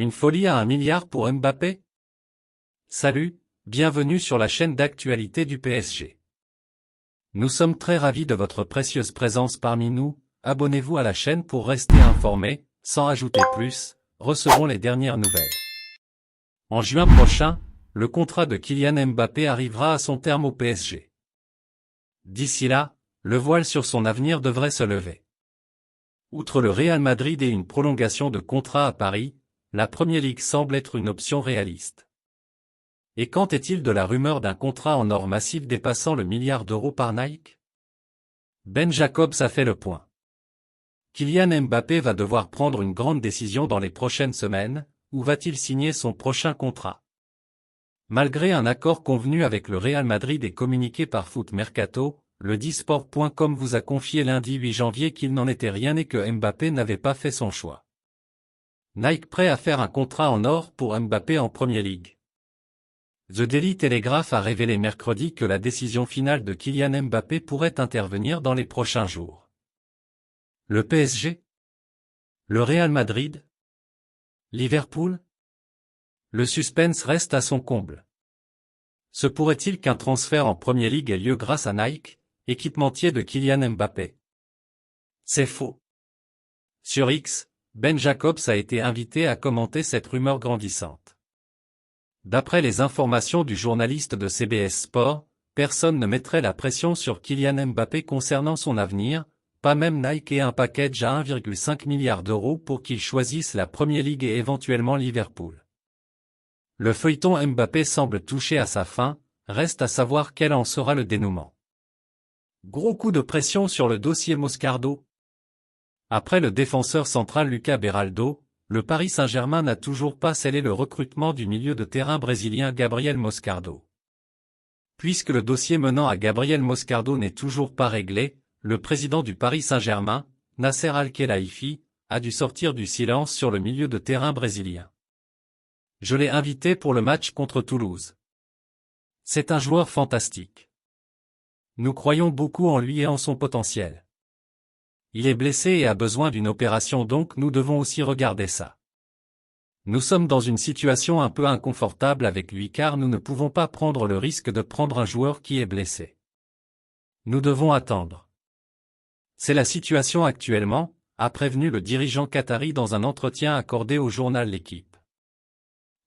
Une folie à 1 milliard pour Mbappé? Salut, bienvenue sur la chaîne d'actualité du PSG. Nous sommes très ravis de votre précieuse présence parmi nous. Abonnez-vous à la chaîne pour rester informé. Sans ajouter plus, recevons les dernières nouvelles. En juin prochain, le contrat de Kylian Mbappé arrivera à son terme au PSG. D'ici là, le voile sur son avenir devrait se lever. Outre le Real Madrid et une prolongation de contrat à Paris, la Premier League semble être une option réaliste. Et qu'en est-il de la rumeur d'un contrat en or massif dépassant le milliard d'euros par Nike? Ben Jacobs a fait le point. Kylian Mbappé va devoir prendre une grande décision dans les prochaines semaines. Où va-t-il signer son prochain contrat? Malgré un accord convenu avec le Real Madrid et communiqué par Foot Mercato, le Disport.com vous a confié lundi 8 janvier qu'il n'en était rien et que Mbappé n'avait pas fait son choix. Nike prêt à faire un contrat en or pour Mbappé en Premier League. The Daily Telegraph a révélé mercredi que la décision finale de Kylian Mbappé pourrait intervenir dans les prochains jours. Le PSG? Le Real Madrid? Liverpool? Le suspense reste à son comble. Se pourrait-il qu'un transfert en Premier League ait lieu grâce à Nike, équipementier de Kylian Mbappé? C'est faux. Sur X, Ben Jacobs a été invité à commenter cette rumeur grandissante. D'après les informations du journaliste de CBS Sport, personne ne mettrait la pression sur Kylian Mbappé concernant son avenir, pas même Nike et un package à 1,5 milliard d'euros pour qu'il choisisse la Premier League et éventuellement Liverpool. Le feuilleton Mbappé semble toucher à sa fin, reste à savoir quel en sera le dénouement. Gros coup de pression sur le dossier Moscardo. Après le défenseur central Lucas Beraldo, le Paris Saint-Germain n'a toujours pas scellé le recrutement du milieu de terrain brésilien Gabriel Moscardo. Puisque le dossier menant à Gabriel Moscardo n'est toujours pas réglé, le président du Paris Saint-Germain, Nasser Al-Khelaifi, a dû sortir du silence sur le milieu de terrain brésilien. Je l'ai invité pour le match contre Toulouse. C'est un joueur fantastique. Nous croyons beaucoup en lui et en son potentiel. Il est blessé et a besoin d'une opération, donc nous devons aussi regarder ça. Nous sommes dans une situation un peu inconfortable avec lui car nous ne pouvons pas prendre le risque de prendre un joueur qui est blessé. Nous devons attendre. C'est la situation actuellement, a prévenu le dirigeant qatari dans un entretien accordé au journal L'Équipe.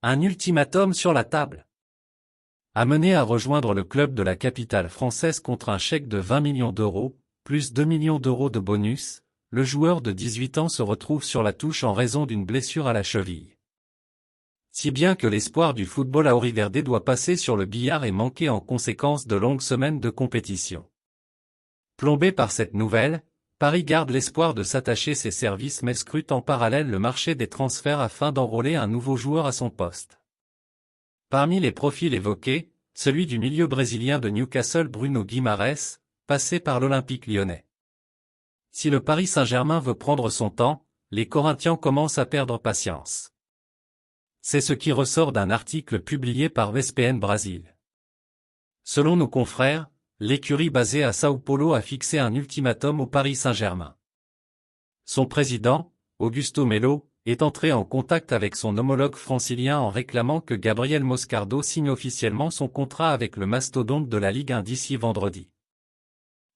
Un ultimatum sur la table. Amené à rejoindre le club de la capitale française contre un chèque de 20 millions d'euros, plus 2 millions d'euros de bonus, le joueur de 18 ans se retrouve sur la touche en raison d'une blessure à la cheville. Si bien que l'espoir du football auriverdé doit passer sur le billard et manquer en conséquence de longues semaines de compétition. Plombé par cette nouvelle, Paris garde l'espoir de s'attacher ses services mais scrute en parallèle le marché des transferts afin d'enrôler un nouveau joueur à son poste. Parmi les profils évoqués, celui du milieu brésilien de Newcastle Bruno Guimarães, passé par l'Olympique lyonnais. Si le Paris Saint-Germain veut prendre son temps, les Corinthians commencent à perdre patience. C'est ce qui ressort d'un article publié par ESPN Brasil. Selon nos confrères, l'écurie basée à Sao Paulo a fixé un ultimatum au Paris Saint-Germain. Son président, Augusto Melo, est entré en contact avec son homologue francilien en réclamant que Gabriel Moscardo signe officiellement son contrat avec le mastodonte de la Ligue 1 d'ici vendredi.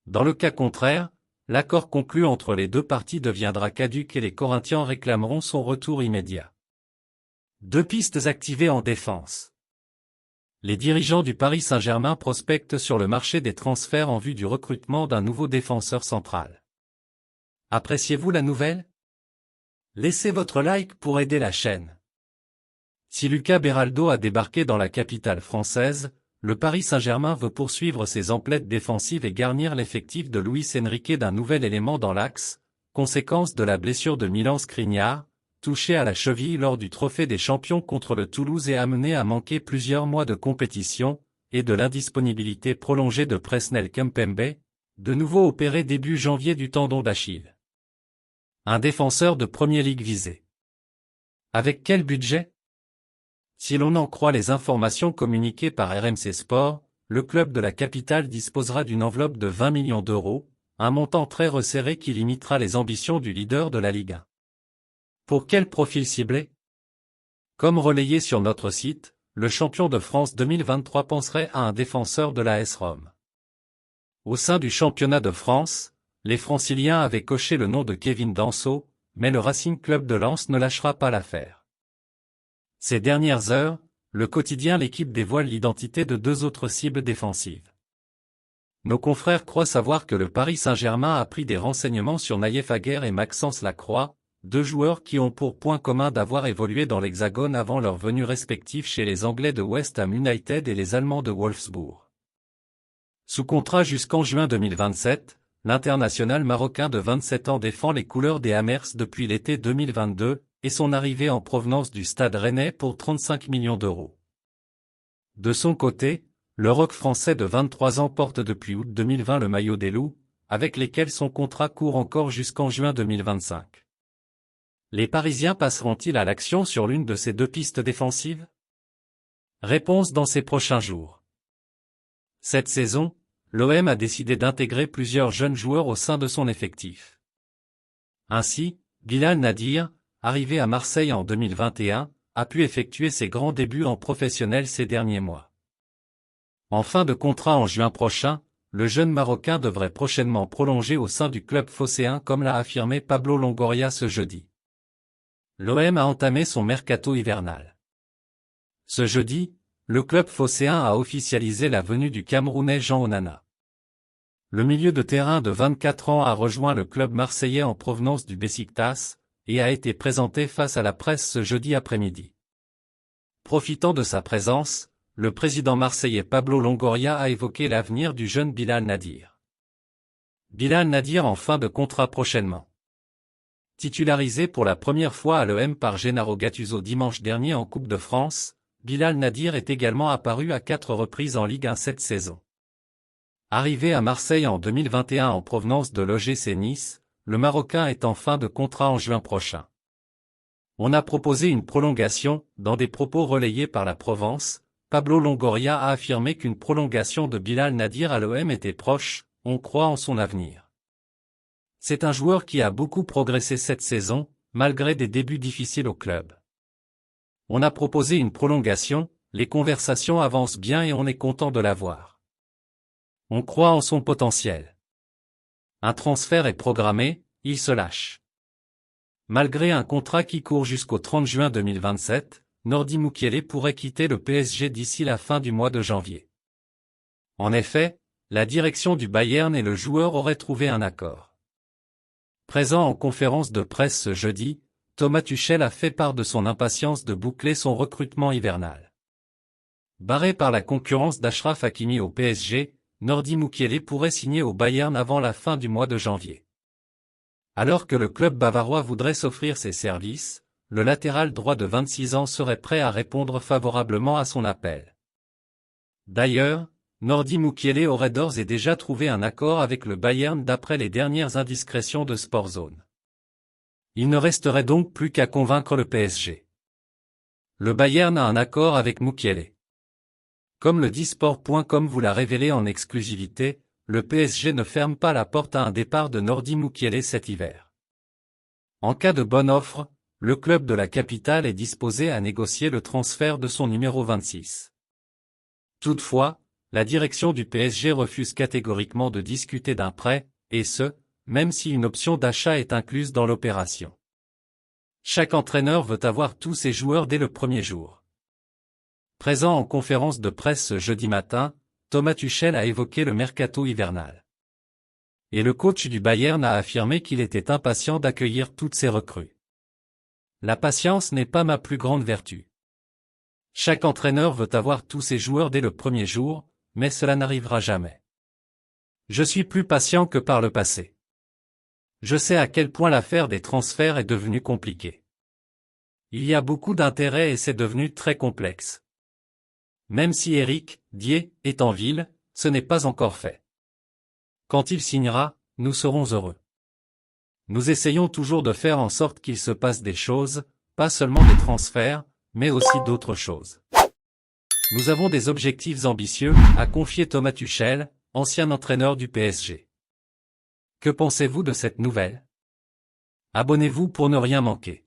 Dans le cas contraire, l'accord conclu entre les deux parties deviendra caduc et les Corinthians réclameront son retour immédiat. Deux pistes activées en défense. Les dirigeants du Paris Saint-Germain prospectent sur le marché des transferts en vue du recrutement d'un nouveau défenseur central. Appréciez-vous la nouvelle? Laissez votre like pour aider la chaîne. Si Lucas Beraldo a débarqué dans la capitale française, le Paris Saint-Germain veut poursuivre ses emplettes défensives et garnir l'effectif de Luis Enrique d'un nouvel élément dans l'axe, conséquence de la blessure de Milan Skriniar, touché à la cheville lors du Trophée des Champions contre le Toulouse et amené à manquer plusieurs mois de compétition, et de l'indisponibilité prolongée de Presnel Kimpembe, de nouveau opéré début janvier du tendon d'Achille. Un défenseur de Premier League visé. Avec quel budget? Si l'on en croit les informations communiquées par RMC Sport, le club de la capitale disposera d'une enveloppe de 20 millions d'euros, un montant très resserré qui limitera les ambitions du leader de la Ligue 1. Pour quel profil ciblé? Comme relayé sur notre site, le champion de France 2023 penserait à un défenseur de la AS Rome. Au sein du championnat de France, les Franciliens avaient coché le nom de Kevin Danso, mais le Racing Club de Lens ne lâchera pas l'affaire. Ces dernières heures, le quotidien L'Équipe dévoile l'identité de deux autres cibles défensives. Nos confrères croient savoir que le Paris Saint-Germain a pris des renseignements sur Naïef Aguerd et Maxence Lacroix, deux joueurs qui ont pour point commun d'avoir évolué dans l'Hexagone avant leur venue respective chez les Anglais de West Ham United et les Allemands de Wolfsburg. Sous contrat jusqu'en juin 2027, l'international marocain de 27 ans défend les couleurs des Hammers depuis l'été 2022, et son arrivée en provenance du Stade Rennais pour 35 millions d'euros. De son côté, le rock français de 23 ans porte depuis août 2020 le maillot des Loups, avec lesquels son contrat court encore jusqu'en juin 2025. Les Parisiens passeront-ils à l'action sur l'une de ces deux pistes défensives? Réponse dans ces prochains jours. Cette saison, l'OM a décidé d'intégrer plusieurs jeunes joueurs au sein de son effectif. Ainsi, Bilal Nadir, arrivé à Marseille en 2021, a pu effectuer ses grands débuts en professionnel ces derniers mois. En fin de contrat en juin prochain, le jeune Marocain devrait prochainement prolonger au sein du club phocéen comme l'a affirmé Pablo Longoria ce jeudi. L'OM a entamé son mercato hivernal. Ce jeudi, le club phocéen a officialisé la venue du Camerounais Jean Onana. Le milieu de terrain de 24 ans a rejoint le club marseillais en provenance du Beşiktaş, et a été présenté face à la presse ce jeudi après-midi. Profitant de sa présence, le président marseillais Pablo Longoria a évoqué l'avenir du jeune Bilal Nadir. Bilal Nadir en fin de contrat prochainement. Titularisé pour la première fois à l'OM par Gennaro Gattuso dimanche dernier en Coupe de France, Bilal Nadir est également apparu à 4 reprises en Ligue 1 cette saison. Arrivé à Marseille en 2021 en provenance de l'OGC Nice, le Marocain est en fin de contrat en juin prochain. On a proposé une prolongation. Dans des propos relayés par la Provence, Pablo Longoria a affirmé qu'une prolongation de Bilal Nadir à l'OM était proche, on croit en son avenir. C'est un joueur qui a beaucoup progressé cette saison, malgré des débuts difficiles au club. On a proposé une prolongation, les conversations avancent bien et on est content de l'avoir. On croit en son potentiel. Un transfert est programmé, il se lâche. Malgré un contrat qui court jusqu'au 30 juin 2027, Nordi Mukiele pourrait quitter le PSG d'ici la fin du mois de janvier. En effet, la direction du Bayern et le joueur auraient trouvé un accord. Présent en conférence de presse ce jeudi, Thomas Tuchel a fait part de son impatience de boucler son recrutement hivernal. Barré par la concurrence d'Achraf Hakimi au PSG, Nordi Mukiele pourrait signer au Bayern avant la fin du mois de janvier. Alors que le club bavarois voudrait s'offrir ses services, le latéral droit de 26 ans serait prêt à répondre favorablement à son appel. D'ailleurs, Nordi Mukiele aurait d'ores et déjà trouvé un accord avec le Bayern d'après les dernières indiscrétions de Sportzone. Il ne resterait donc plus qu'à convaincre le PSG. Le Bayern a un accord avec Mukiele. Comme le dit Sport.com vous l'a révélé en exclusivité, le PSG ne ferme pas la porte à un départ de Nordi Mukiele cet hiver. En cas de bonne offre, le club de la capitale est disposé à négocier le transfert de son numéro 26. Toutefois, la direction du PSG refuse catégoriquement de discuter d'un prêt, et ce, même si une option d'achat est incluse dans l'opération. Chaque entraîneur veut avoir tous ses joueurs dès le premier jour. Présent en conférence de presse ce jeudi matin, Thomas Tuchel a évoqué le mercato hivernal. Et le coach du Bayern a affirmé qu'il était impatient d'accueillir toutes ces recrues. La patience n'est pas ma plus grande vertu. Chaque entraîneur veut avoir tous ses joueurs dès le premier jour, mais cela n'arrivera jamais. Je suis plus patient que par le passé. Je sais à quel point l'affaire des transferts est devenue compliquée. Il y a beaucoup d'intérêts et c'est devenu très complexe. Même si Eric Dier est en ville, ce n'est pas encore fait. Quand il signera, nous serons heureux. Nous essayons toujours de faire en sorte qu'il se passe des choses, pas seulement des transferts, mais aussi d'autres choses. Nous avons des objectifs ambitieux, a confié Thomas Tuchel, ancien entraîneur du PSG. Que pensez-vous de cette nouvelle? Abonnez-vous pour ne rien manquer.